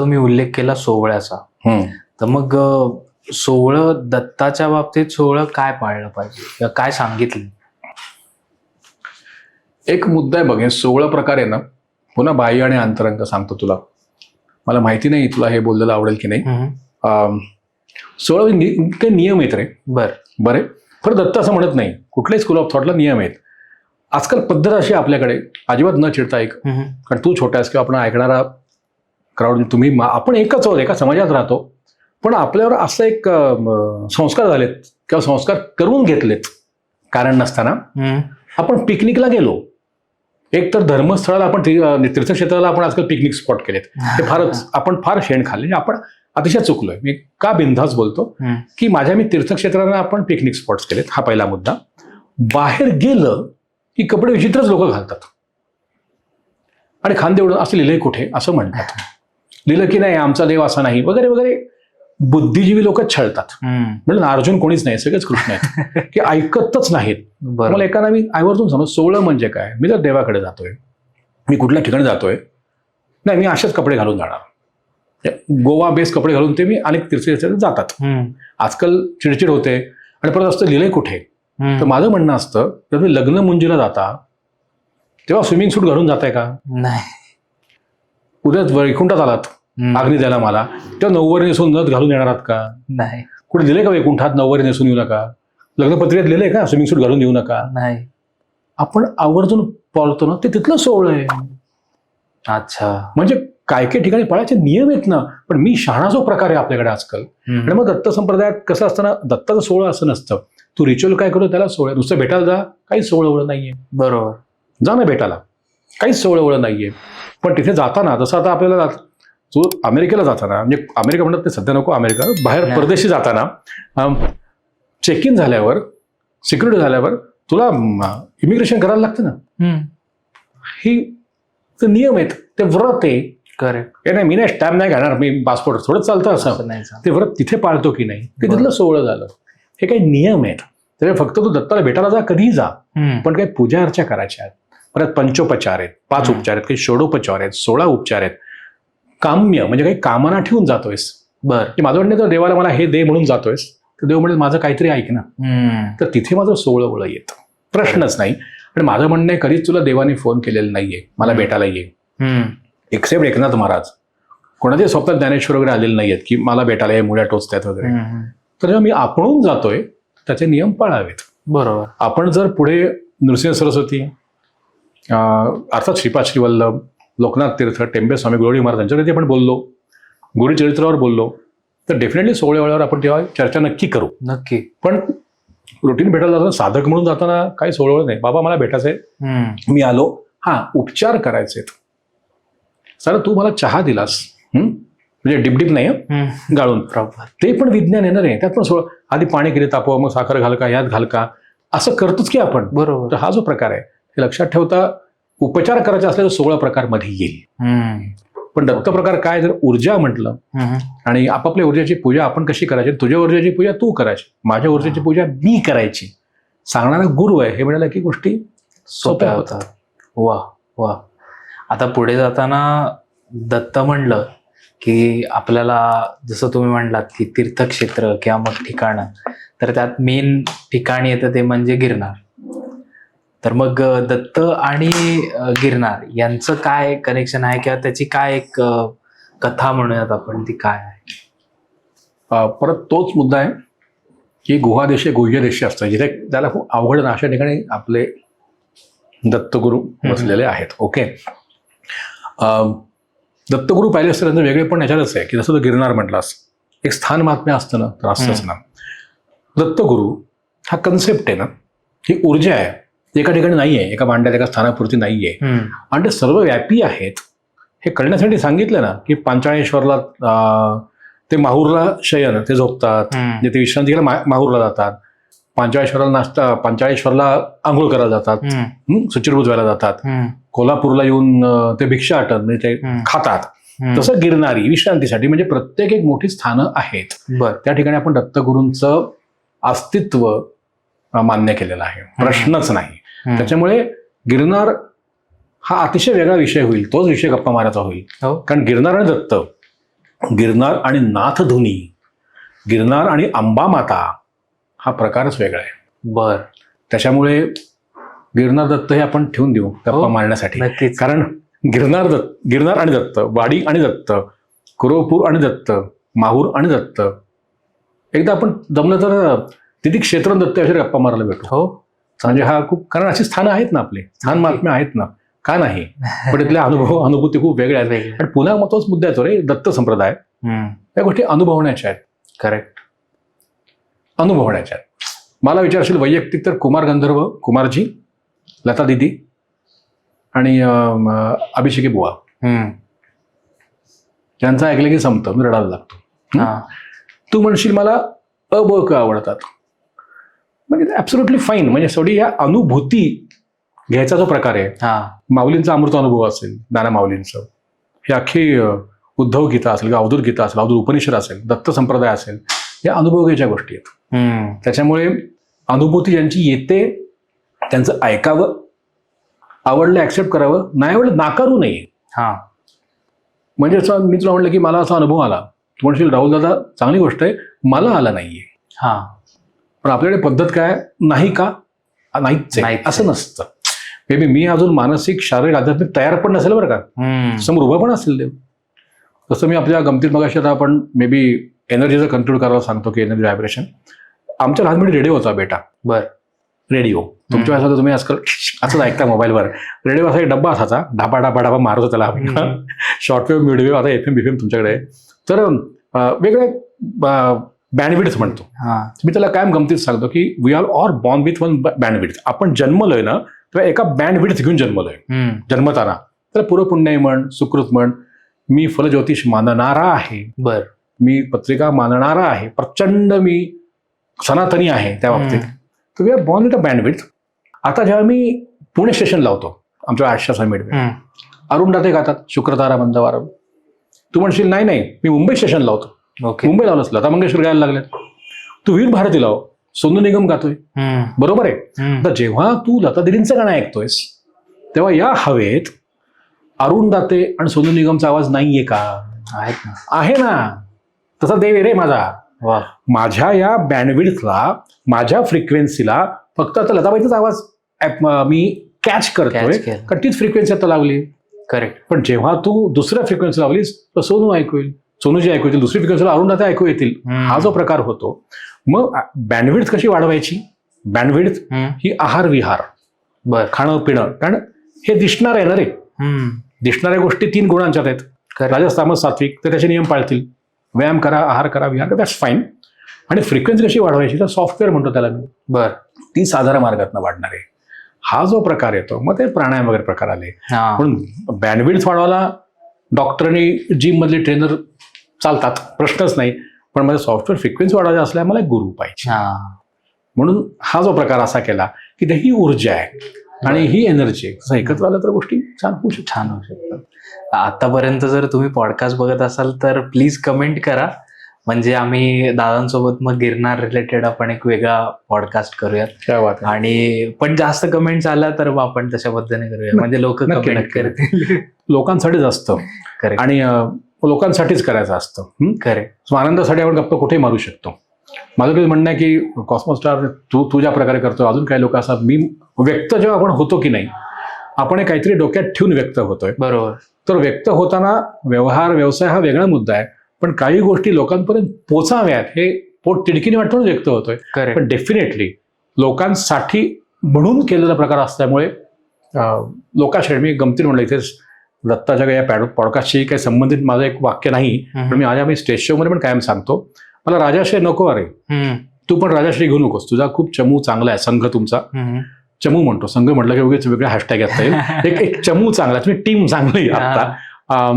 तुम्ही उल्लेख केला सोहळ्याचा, तर मग सोहळं दत्ताच्या बाबतीत सोहळं काय पाळलं पाहिजे किंवा काय सांगितलं? एक मुद्दा आहे बघ, हे 16 प्रकार आहे ना, पुन्हा बाह्य आणि अंतरंग सांगतो तुला. मला माहिती नाही तुला हे बोललेलं आवडेल की नाही. 16 काही नियम आहेत रे. बरे खरं दत्त असं म्हणत नाही, कुठल्याही स्कूल ऑफ थॉटला नियम आहेत. आजकाल पद्धत अशी आपल्याकडे, अजिबात न चिडता ऐक, कारण तू छोटा आहेस किंवा आपण ऐकणारा क्राऊड, तुम्ही आपण एकच आहोत, एका समाजात राहतो, पण आपल्यावर असं एक संस्कार झालेत किंवा संस्कार करून घेतलेत कारण नसताना. आपण पिकनिकला गेलो, एक तर धर्मस्थळाला आपण तीर्थक्षेत्राला आपण आजकाल पिकनिक स्पॉट केलेत, ते फारच आपण फार शेण खाल्ले. आपण अतिशय चुकलोय. मी का बिनधास्त बोलतो की माझ्या मी तीर्थक्षेत्रांना आपण पिकनिक स्पॉट्स केलेत, हा पहिला मुद्दा. बाहेर गेलं की कपडे विचित्रच लोक घालतात आणि खांदे उडून असं लिहिलंय कुठे असं म्हणतात, लिहिलं की नाही आमचा देव असा नाही वगैरे वगैरे. बुद्धिजीवी लोक छळतात. म्हणजे अर्जुन कोणीच नाही, सगळेच कृष्ण आहेत की ऐकतच नाहीत. मला एकाना मी आवर्जून समज 16 म्हणजे काय, मी जर देवाकडे जातोय, मी कुठल्या ठिकाणी जातोय, नाही मी असेच कपडे घालून जाणार. गोवा बेस कपडे घालून ते मी अनेक तीर्थक्षेत्रात जातात. आजकाल चिडचिड होते आणि परत असतं लिहिलंय कुठे. तर माझं म्हणणं असतं, जर तुम्ही लग्न मुंजीला जाता तेव्हा स्विमिंग सूट घालून जाताय का? नाही. उद्या वैकुंठात आलात अग्नी द्यायला मला, तेव्हा नऊवारी नेसून नथ घालून येणार आहात का? नाही. कुठे दिले का वैकुंठात नऊवारी नेसून येऊ नका, लग्नपत्रिकेत लिहिलंय का स्विमिंग सूट घालून येऊ नका? नाही. आपण आवर्जून पाळतो ना, ते तिथलं सोहळं आहे. अच्छा, म्हणजे काय काय ठिकाणी पाळायचे नियम आहेत ना, पण मी शहाणा जो प्रकार आहे आपल्याकडे आजकाल. आणि मग दत्त संप्रदायात कसं असतं ना, दत्ताचं सोहळं असं नसतं. तू रिच्युअल काय करतो त्याला सोहळं, नुसतं भेटायला जा, काहीच सोहळं नाहीये. बरोबर, जा ना भेटायला, काहीच सोहळं नाहीये. पण तिथे जाताना जसं आता आपल्याला जो अमेरिकेला जाताना, म्हणजे अमेरिका म्हणत ते सध्या नको, अमेरिका बाहेर परदेशी जाताना चेक इन झाल्यावर, सिक्युरिटी झाल्यावर तुला इमिग्रेशन करायला लागतं ना. ही नियम आहेत, ते व्रत आहे. करेक्ट. नाही मी नाही स्टॅम्प नाही घेणार, मी पासपोर्ट थोडं चालतं असं. ते व्रत तिथे पाळतो की नाही, ते तिथलं सोहळं झालं. हे काही नियम आहेत. त्यामुळे फक्त तू दत्ताला भेटायला जा, कधीही जा, पण काही पूजा अर्चा करायच्या आहेत. परत पंचोपचार आहेत, 5 उपचार आहेत, काही षोडोपचार आहेत, 16 उपचार आहेत. काम्य म्हणजे काही कामना ठेवून जातोयस. की माझं म्हणणं, तर देवाला मला हे दे म्हणून जातोयस, तर देव म्हणेल माझं काहीतरी ऐक ना. तर तिथे माझं सोहळं येतं, प्रश्नच नाही. आणि माझं म्हणणं आहे, कधीच तुला देवाने फोन केलेला नाहीये मला भेटायला ये. एक्सेप्ट एकनाथ महाराज, कोणाच्या स्वप्नात ज्ञानेश्वर वगैरे आलेले नाहीयेत की मला भेटायला ये, मुळ्या टोचतायत वगैरे. तर जेव्हा मी आपणून जातोय त्याचे नियम पाळावेत. बरोबर. आपण जर पुढे नृसिंह सरस्वती, अर्थात श्रीपाद श्रीवल्लभ, लोकनाथ तीर्थ, टेंबे स्वामी, गोळी महाराज यांच्याकडे आपण बोललो, गुढी चरित्रावर बोललो, तर डेफिनेटली सोहळ्यावर आपण तेव्हा चर्चा नक्की करू. नक्की. पण रुटीन भेटायला जाताना, साधक म्हणून जाताना काही सोहळं नाही. बाबा मला भेटायचंय, मी आलो, हा उपचार करायचे. सर तू मला चहा दिलास, म्हणजे डिपडिप नाही गाळून, ते पण विज्ञान येणार आहे. त्यात पण सोहळं, आधी पाणी किती तापवा, मग साखर घाल का, यात घाल का, असं करतोच की आपण. बरोबर. तर हा जो प्रकार आहे हे लक्षात ठेवता, उपचार करायचे असले तर 16 प्रकार मध्ये येईल. पण दत्त प्रकार काय, जर ऊर्जा म्हटलं आणि आपापल्या ऊर्जेची पूजा आपण कशी करायची, तुझ्या ऊर्जेची पूजा तू करायची, माझ्या ऊर्जेची पूजा मी करायची, सांगणारा गुरु आहे हे म्हणाला की गोष्टी सोप्या होतात. वा वा. आता पुढे जाताना दत्त म्हणलं की आपल्याला, जसं तुम्ही म्हणलात की तीर्थक्षेत्र किंवा मग ठिकाणं, तर त्यात मेन ठिकाण येतं ते म्हणजे गिरनार. तर मग दत्त आणि गिरनार यांचं काय कनेक्शन आहे किंवा त्याची काय एक कथा म्हणूयात आपण, ती काय आहे? परत तोच मुद्दा आहे की गुहादेशे गुह्यदेशे असतं, जिथे त्याला खूप अवघड अशा ठिकाणी आपले दत्तगुरू बसलेले आहेत. ओके. दत्तगुरू पाहिले असतं त्यांचं वेगळे पण याच्यातच आहे की जसं तो गिरनार म्हटलास, एक स्थान महात्म्य असतं ना, तर असतंच ना. दत्तगुरू हा कन्सेप्ट आहे ना, ही ऊर्जा आहे, एका ठिकाणी नाहीये, एका भांड्यात एका स्थानापुरती नाहीये, आणि ते सर्वव्यापी आहेत. हे कळण्यासाठी सांगितलं ना की पांचाळेश्वरला ते माहूरला शयन, ते झोपतात, म्हणजे ते विश्रांती घ्यायला माहूरला जातात, पांचाळेश्वरला नाश्ता, पांचाळेश्वरला आंघोळ करायला जातात, शुचिर्भूत व्हायला जातात, कोल्हापूरला येऊन ते भिक्षाटन म्हणजे ते खातात. तसं गिरणारी विश्रांतीसाठी, म्हणजे प्रत्येक एक मोठी स्थानं आहेत. त्या ठिकाणी आपण दत्तगुरूंचं अस्तित्व मान्य केलेलं आहे, प्रश्नच नाही. त्याच्यामुळे गिरनार हा अतिशय वेगळा विषय होईल, तोच विषय गप्पा मारायचा होईल. कारण गिरनार आणि दत्त गिरनार आणि नाथधुनी, गिरनार आणि अंबामाता हा प्रकारच वेगळा आहे. बर. त्याच्यामुळे गिरनार दत्त हे आपण ठेवून देऊ गप्पा मारण्यासाठी. नक्कीच. कारण गिरनार आणि दत्त, वाडी आणि दत्त, कुरवपूर आणि दत्त, माहूर आणि दत्त, एकदा आपण जमलं तर तिथे क्षेत्र दत्त असे गप्पा मारायला भेटू. हो, म्हणजे हा खूप, कारण अशी स्थानं आहेत ना, आपले स्थान महात्म्य आहेत ना, का नाही? पण इथले अनुभूती खूप वेगळ्या आहेत. आणि पुन्हा तोच मुद्दा येतो रे, दत्त संप्रदाय या गोष्टी अनुभवण्याच्या आहेत. करेक्ट, अनुभवण्याच्या आहेत. मला विचारशील वैयक्तिक तर कुमार गंधर्व, कुमारजी, लता दिदी आणि अभिषेकी बुवा यांचं ऐकलं की संपतं, मी रडायला लागतो. तू म्हणशील मला अ ब क आवडतात, म्हणजे ऍब्सोल्युटली फाईन. म्हणजे शेवटी या अनुभूती घ्यायचा जो प्रकार आहे, माऊलींचा अमृत अनुभव असेल, नाना माऊलींचं हे अख्खी उद्धव गीता असेल, अवधूत गीता असेल, अवधूत उपनिषद असेल, दत्त संप्रदाय असेल, या अनुभव घ्यायच्या गोष्टी आहेत. त्याच्यामुळे अनुभूती ज्यांची येते त्यांचं ऐकावं, आवडलं ऍक्सेप्ट करावं, नाही आवडलं नाकारू नये. म्हणजे असं मी तुला म्हणलं की मला असा अनुभव आला, तू म्हणशील राहुल दादा चांगली गोष्ट आहे, मला आला नाहीये. पण आपल्याकडे पद्धत काय, नाही का, नाहीच आहे असं नसतं. मे बी मी अजून मानसिक, शारीरिक, आध्यात्मिक तयार पण नसेल बरं का, समोर उभं पण असेल देव. तसं मी आपल्या गमतीत मगाशी आता आपण मे बी एनर्जीचं कंट्रोल करायला सांगतो की एनर्जी व्हायब्रेशन. आमच्या लहानपणी रेडिओ होता बेटा. बर. रेडिओ तुमच्या वेळेस तुम्ही आजकाल असंच ऐकता मोबाईलवर. रेडिओ असा एक डब्बा असायचा, ढाबा ढाबा ढाबा मारत होता त्याला. शॉर्टवेव्ह, मिडवेव्ह, आता FM बिफेम तुमच्याकडे. तर वेगळे बँडविड्थ म्हणतो. मी त्याला कायम गमतीत सांगतो की we are all born with one bandwidth. आपण जन्मलोय ना तेव्हा एका बँडविड्थ घेऊन जन्मलोय. जन्मताना तर पूर्वपुण्याई म्हण, सुकृत म्हण, मी फलज्योतिष मानणारा आहे, बर, मी पत्रिका मानणारा आहे, प्रचंड मी सनातनी आहे त्या बाबतीत. तर we are born with a bandwidth. आता जेव्हा मी पुणे स्टेशन लावतो आमच्या आश्याचा मिडवे, अरुण दाते गातात शुक्रतारा मंदवारम. तू म्हणशील नाही नाही मी मुंबई स्टेशन लावतो. मुंबई लावलं असलं, लता मंगेशकर गायला लागले. तू वीर भारती लाव, सोनू निगम गातोय, बरोबर आहे. तर जेव्हा तू लता दिदींचं गाणं ऐकतोयस तेव्हा या हवेत अरुण दाते आणि सोनू निगमचा आवाज नाहीये का? आहे ना. तसा देव आहे रे माझा. माझ्या या बँडविड्थला, माझ्या फ्रिक्वेन्सीला फक्त आता लताबाईचाच आवाज मी कॅच करतोय, कारण तीच फ्रिक्वेन्सी आता लावली. करेक्ट. पण जेव्हा तू दुसऱ्या फ्रिक्वेन्सी लावलीस तर सोनू ऐकू येईल, सोनूजी ऐकू येतील, दुसरी फ्रिक्वेन्सीला अरुण दाते ऐकू येतील. हा जो प्रकार होतो. मग बँडविड्थ कशी वाढवायची? बँडविड्थ ही आहार विहार, खाणं पिणं. कारण हे दिसणार आहे ना रे, दिसणाऱ्या गोष्टी 3 गुणांच्यात आहेत. राजस तामस सात्विक, तर त्याचे नियम पाळतील. व्यायाम करा, आहार करा, विहार करा, दॅट्स फाईन. आणि फ्रिक्वेन्सी कशी वाढवायची तर सॉफ्टवेअर म्हणतो त्याला मी. ती साधारण मार्गातनं वाढणार आहे. हा जो प्रकार येतो, मग ते प्राणायाम वगैरे प्रकार आले. म्हणून बँडविड्थ वाढवायला डॉक्टर आणि जिम मधले ट्रेनर चालतात, प्रश्नच नाही. पण माझं सॉफ्टवेअर फ्रिक्वेन्सी वाढवायचं असल्या मला एक गुरु पाहिजे. म्हणून हा जो प्रकार असा केला की ही ऊर्जा आहे आणि ही एनर्जी आहे, असं एकत्र आलं तर गोष्टी छान होऊ शकतात. आतापर्यंत जर तुम्ही पॉडकास्ट बघत असाल तर प्लीज कमेंट करा, म्हणजे आम्ही दादांसोबत मग गिरनार रिलेटेड आपण एक वेगळा पॉडकास्ट करूयात. आणि पण जास्त कमेंट्स आल्या तर मग आपण तशा पद्धतीने करूया, म्हणजे लोक कमेंट करतील. लोकांसाठीच असतं आणि लोकांसाठीच करायचं असतं. करेक्ट. आनंदासाठी आपण गप्पा कुठेही मारू शकतो. माझं काही म्हणणं आहे की कॉस्मो स्टार तू ज्या प्रकारे करतो, अजून काही लोक असतात. मी व्यक्त जेव्हा आपण होतो की नाही, आपण काहीतरी डोक्यात ठेवून व्यक्त होतोय, बरोबर. तर व्यक्त होताना व्यवहार व्यवसाय हा वेगळा मुद्दा आहे, पण काही गोष्टी लोकांपर्यंत पोचाव्यात हे पोट तिडकीने वाटून व्यक्त होतोय. पण डेफिनेटली लोकांसाठी म्हणून केलेला प्रकार असल्यामुळे लोकांशी मी गमतीने म्हणलं, इथेच दत्ताच्या या पॉडकास्टशी काही संबंधित माझं एक वाक्य नाही, पण मी स्टेज शो मध्ये पण कायम सांगतो, मला राजाश्री नको अरे, तू पण राजाश्री घेऊ नकोस, तुझा खूप चमू चांगला आहे. संघ तुमचा चमू म्हणतो, संघ म्हटलं की उगीच वेगळा हॅशटॅग येता येईल. एक चमू चांगला, तुम्ही टीम चांगली. आता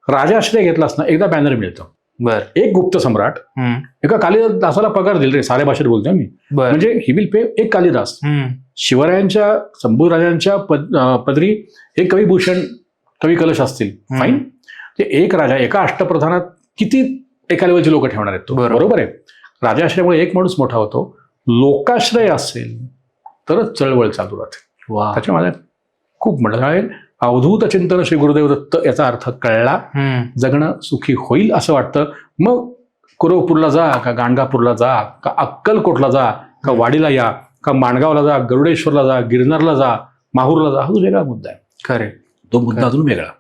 राजाश्रय घेतलास ना, एकदा बॅनर मिळतो. एक गुप्त सम्राट एका कालिदासाला पगार दिल रे, साऱ्या भाषेत बोलतोय मी, म्हणजे ही विल पे एक कालिदास. शिवरायांच्या, संभूराजांच्या पदरी एक कविभूषण, कवी कलश असतील, फाईन. ते एक राजा एका अष्टप्रधानात किती एका लेवलची लोक ठेवणार आहेत तो, बरोबर आहे. राजाश्रयामुळे एक माणूस मोठा होतो. लोकाश्रय असेल तरच चळवळ चालू राहते. त्याच्या माझ्या खूप म्हणलं अवधूत चिंतन श्री गुरुदेव दत्त याचा अर्थ कळला, जगणं सुखी होईल असं वाटतं, मग कुरवपूरला जा का गाणगापूरला जा का अक्कलकोटला जा का वाडीला या का माणगावला जा, गरुडेश्वरला जा, गिरनारला जा, माहूरला जा, हा वेगळा मुद्दा आहे. खरे तो मुद्दा अजून वेगळा.